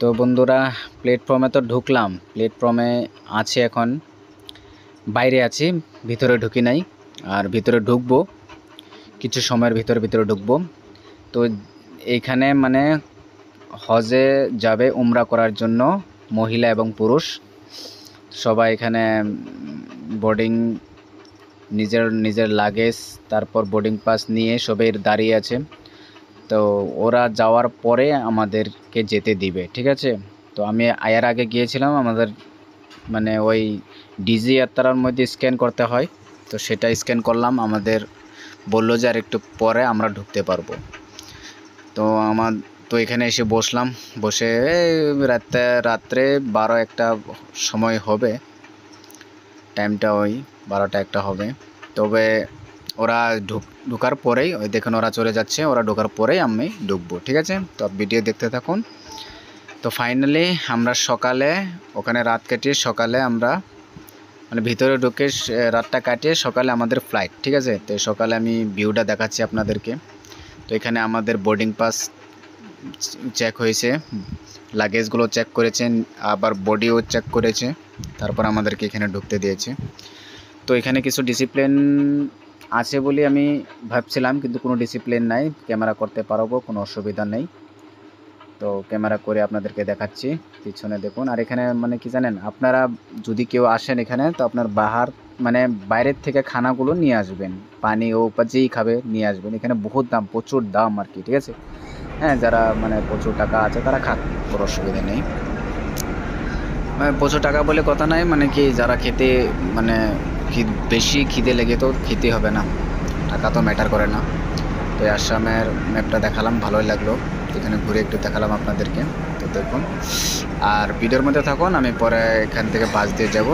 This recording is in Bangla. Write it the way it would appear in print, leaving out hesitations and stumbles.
তো বন্ধুরা, প্ল্যাটফর্মে তো ঢুকলাম, প্ল্যাটফর্মে আছে এখন, বাইরে আছি, ভিতরে ঢুকি নাই। আর ভিতরে ঢুকবো কিছু সময়ের ভিতরে ঢুকবো। তো এইখানে মানে হজে যাবে উমরা করার জন্য মহিলা এবং পুরুষ সবাই এখানে বোর্ডিং নিজের লাগেজ, তারপর বোর্ডিং পাস নিয়ে সবাই দাঁড়িয়ে আছে। তো ওরা যাওয়ার পরে আমাদেরকে যেতে দিবে, ঠিক আছে। তো আমি এর আগে গিয়েছিলাম, আমাদের মানে ওই ডিজি যাত্রার মধ্যে স্ক্যান করতে হয়, তো সেটা স্ক্যান করলাম, আমাদের বললো যে আর একটু পরে আমরা ঢুকতে পারবো। তো এখানে এসে বসলাম, বসে রাত্রে 12-1 সময় হবে, টাইমটা ওই 12-1 হবে। তবে ওরা ঢোকার পরেই, ওই দেখুন ওরা চলে যাচ্ছে, ওরা ঢোকার পরেই আমি ঢুকবো, ঠিক আছে। তো ভিডিও দেখতে থাকুন। তো ফাইনালি আমরা সকালে ওখানে রাত কাটিয়ে সকালে আমরা মানে ভিতরে ঢুকে রাতটা কাটিয়ে সকালে আমাদের ফ্লাইট, ঠিক আছে। তো সকালে আমি ভিউটা দেখাচ্ছি আপনাদেরকে। তো এখানে আমাদের বোর্ডিং পাস চেক হয়েছে, লাগেজগুলো চেক করেছেন, আবার বডিও চেক করেছে, তারপর আমাদেরকে এখানে ঢুকতে দিয়েছে। তো এখানে কিছু ডিসিপ্লিন আছে বলে আমি ভাবছিলাম, কিন্তু কোনো ডিসিপ্লিন নাই, ক্যামেরা করতে পারবো, কোনো অসুবিধা নেই। তো ক্যামেরা করে আপনাদেরকে দেখাচ্ছি, পিছনে দেখুন। আর এখানে মানে কি জানেন, আপনারা যদি কেউ আসেন এখানে, তো আপনার বাইরের থেকে খানাগুলো নিয়ে আসবেন, পানি ও যেই খাবে নিয়ে আসবেন। এখানে বহুত দাম, প্রচুর দাম আর কি, ঠিক আছে। হ্যাঁ, যারা মানে প্রচুর টাকা আছে তারা খাক, কোনো অসুবিধা নেই। মানে প্রচুর টাকা বলে কথা নাই, মানে কি যারা খেতে মানে বেশি খিদে লেগে তো খেতে হবে না, টাকা তো ম্যাটার করে না। তো আসামের ম্যাপটা দেখালাম, ভালোই লাগলো, এখানে ঘুরে একটু দেখালাম আপনাদেরকে। তো দেখুন আর ভিডিওর মধ্যে থাকুন, আমি পরে এখান থেকে বাস দিয়ে যাবো